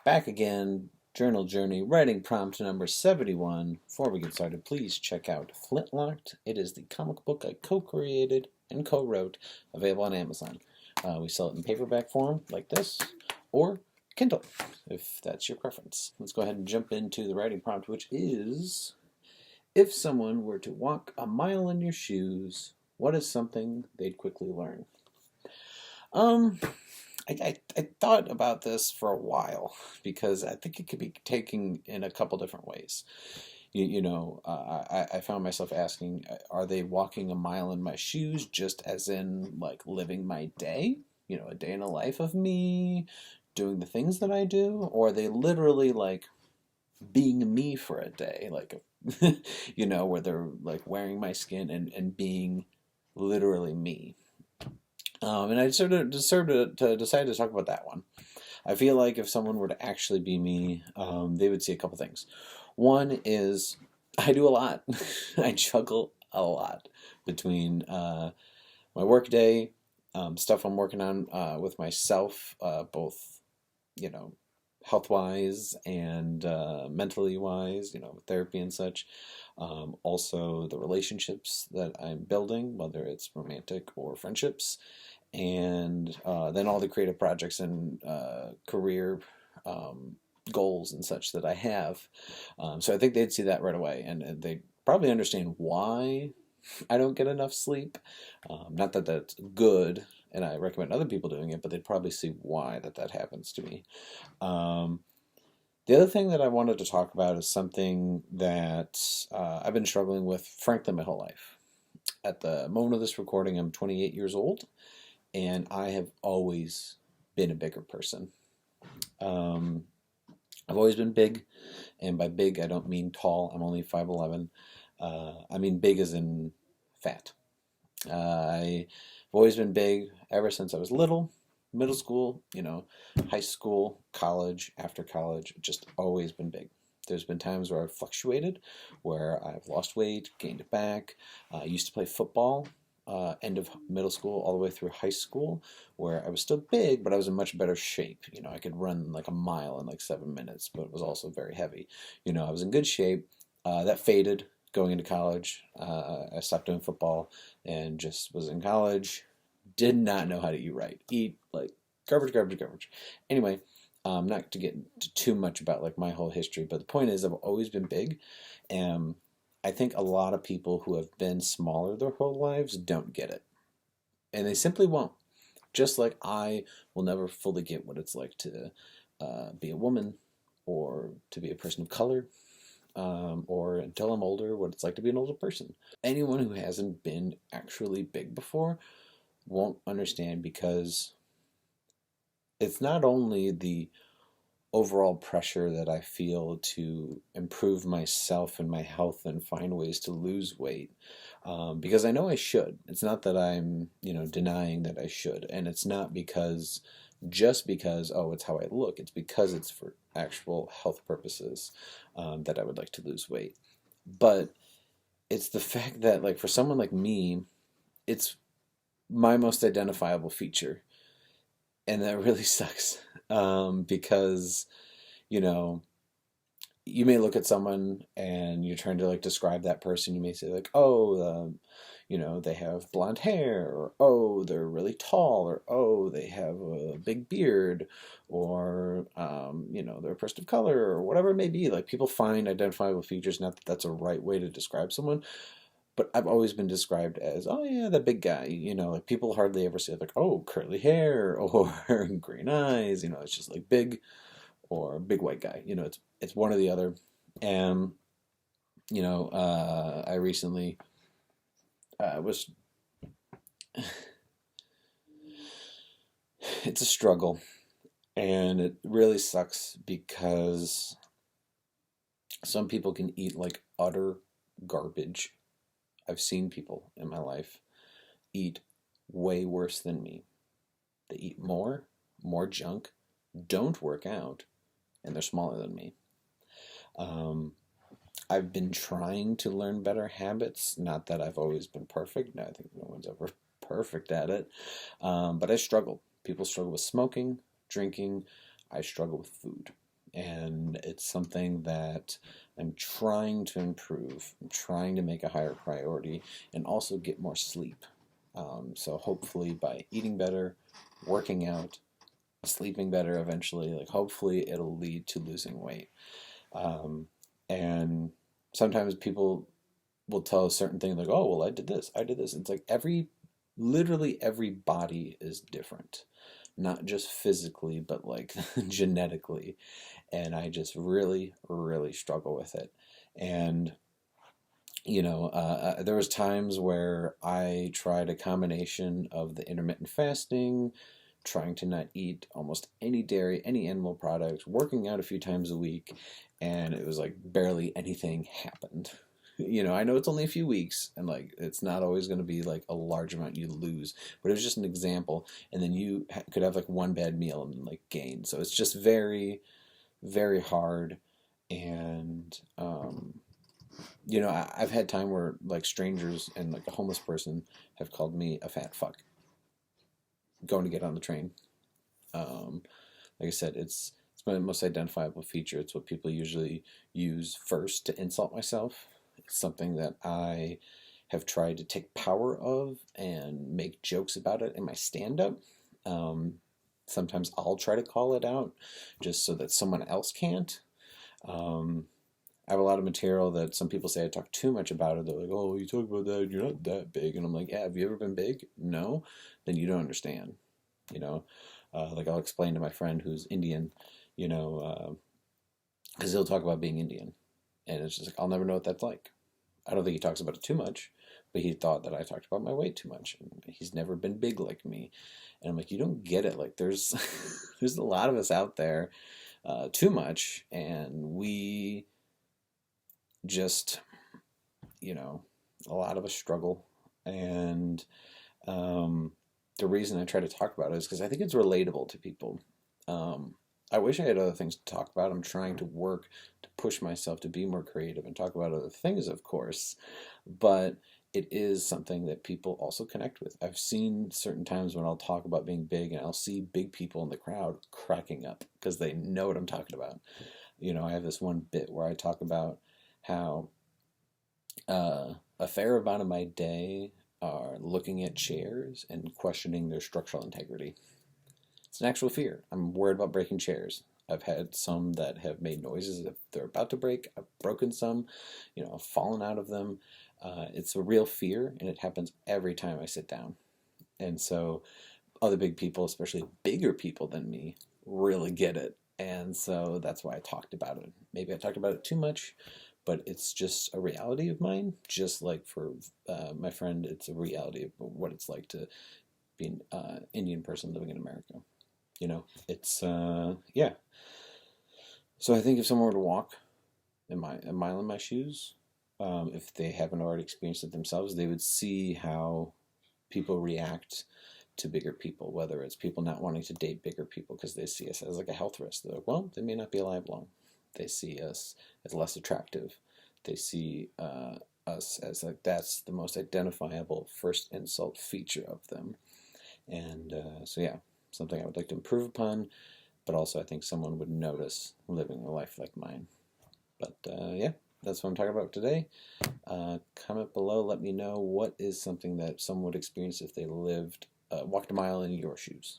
Back again, journal journey, writing prompt number 71. Before we get started, please check out Flintlocked. It is the comic book I co-created and co-wrote, available on Amazon. We sell it in paperback form, like this, or Kindle, if that's your preference. Let's go ahead and jump into the writing prompt, which is, if someone were to walk a mile in your shoes, what is something they'd quickly learn? Um, I thought about this for a while because I think it could be taken in a couple different ways. I found myself asking, are they walking a mile in my shoes just as in like living my day? A day in a life of me doing the things that I do? Or are they literally like being me for a day? Like, where they're like wearing my skin and being literally me. And I sort of decided to talk about that one. I feel like if someone were to actually be me, they would see a couple things. One is I do a lot. I juggle a lot between my work day, stuff I'm working on with myself, both, you know, health wise and mentally wise, with therapy and such. Also, the relationships that I'm building, whether it's romantic or friendships, and then all the creative projects and career goals and such that I have. So I think they'd see that right away, and they'd probably understand why I don't get enough sleep. Not that that's good, and I recommend other people doing it, but they'd probably see why that happens to me. Um, the other thing that I wanted to talk about is something that I've been struggling with, frankly, my whole life. At the moment of this recording, I'm 28 years old, and I have always been a bigger person. Um, I've always been big, and by big I don't mean tall. I'm only 5'11". I mean big as in fat. I've always been big ever since I was little, middle school, high school, college, after college, just always been big. There's been times where I've fluctuated, where I've lost weight, gained it back. I used to play football, end of middle school all the way through high school, where I was still big, but I was in much better shape. I could run like a mile in like 7 minutes, but it was also very heavy. I was in good shape. That faded going into college. I stopped doing football and just was in college. Did not know how to eat right. Eat like garbage, garbage, garbage. Anyway, not to get into too much about like my whole history, but the point is I've always been big, and I think a lot of people who have been smaller their whole lives don't get it, and they simply won't. Just like I will never fully get what it's like to be a woman or to be a person of color, or until I'm older, what it's like to be an older person. Anyone who hasn't been actually big before won't understand, because it's not only the overall pressure that I feel to improve myself and my health and find ways to lose weight, because I know I should. It's not that I'm, denying that I should, and it's not just because, oh, it's how I look. It's because it's for actual health purposes, that I would like to lose weight. But it's the fact that, like, for someone like me, it's my most identifiable feature, and that really sucks, because you know you may look at someone and you're trying to like describe that person. You may say like, oh, they have blonde hair, or oh, they're really tall, or oh, they have a big beard, or they're a person of color, or whatever it may be. Like, people find identifiable features. Not that that's a right way to describe someone, but I've always been described as, oh yeah, that big guy. Like, people hardly ever say like, oh, curly hair or green eyes. It's just like big or big white guy. It's one or the other. And I recently was. It's a struggle, and it really sucks because some people can eat like utter garbage. I've seen people in my life eat way worse than me. They eat more junk, don't work out, and they're smaller than me. Um, I've been trying to learn better habits. Not that I've always been perfect. No, I think no one's ever perfect at it. But I struggle. People struggle with smoking, drinking. I struggle with food. and it's something that I'm trying to improve. I'm trying to make a higher priority and also get more sleep. So hopefully by eating better, working out, sleeping better eventually, like hopefully it'll lead to losing weight. Um, and sometimes people will tell a certain thing like, oh, well, I did this, I did this. It's like literally every body is different, not just physically, but like genetically. And I just really, really struggle with it. And there was times where I tried a combination of the intermittent fasting, trying to not eat almost any dairy, any animal products, working out a few times a week, and it was like barely anything happened. I know it's only a few weeks, and like it's not always going to be like a large amount you lose, but it was just an example. And then you could have like one bad meal and like gain. So it's just very, very hard. And I've had time where like strangers and like a homeless person have called me a fat fuck going to get on the train. Um, like I said, it's my most identifiable feature. It's what people usually use first to insult myself. It's something that I have tried to take power of and make jokes about it in my stand up. Um, Sometimes I'll try to call it out just so that someone else can't. Um, I have a lot of material that some people say I talk too much about it. They're like, oh, you talk about that, you're not that big. And I'm like, yeah, have you ever been big? No? Then you don't understand. You know, like I'll explain to my friend who's Indian, you know, because he'll talk about being Indian. And it's just like, I'll never know what that's like. I don't think he talks about it too much, but he thought that I talked about my weight too much. And he's never been big like me. And I'm like, you don't get it. Like, there's, there's a lot of us out there, too much. And we just, a lot of us struggle. And the reason I try to talk about it is because I think it's relatable to people. I wish I had other things to talk about. I'm trying to work to push myself to be more creative and talk about other things, of course, but it is something that people also connect with. I've seen certain times when I'll talk about being big and I'll see big people in the crowd cracking up because they know what I'm talking about. I have this one bit where I talk about how a fair amount of my day are looking at chairs and questioning their structural integrity. It's an actual fear. I'm worried about breaking chairs. I've had some that have made noises if they're about to break. I've broken some, I've fallen out of them. It's a real fear, and it happens every time I sit down. And so other big people, especially bigger people than me, really get it. And so that's why I talked about it. Maybe I talked about it too much, but it's just a reality of mine. Just like for my friend, it's a reality of what it's like to be an Indian person living in America. It's yeah. So I think if someone were to walk a mile in my shoes, if they haven't already experienced it themselves, they would see how people react to bigger people, whether it's people not wanting to date bigger people because they see us as like a health risk. They're like, well, they may not be alive long. They see us as less attractive. They see us as like that's the most identifiable first insult feature of them. And so yeah, something I would like to improve upon, but also I think someone would notice living a life like mine. But yeah, that's what I'm talking about today. Comment below, let me know what is something that someone would experience if they walked a mile in your shoes.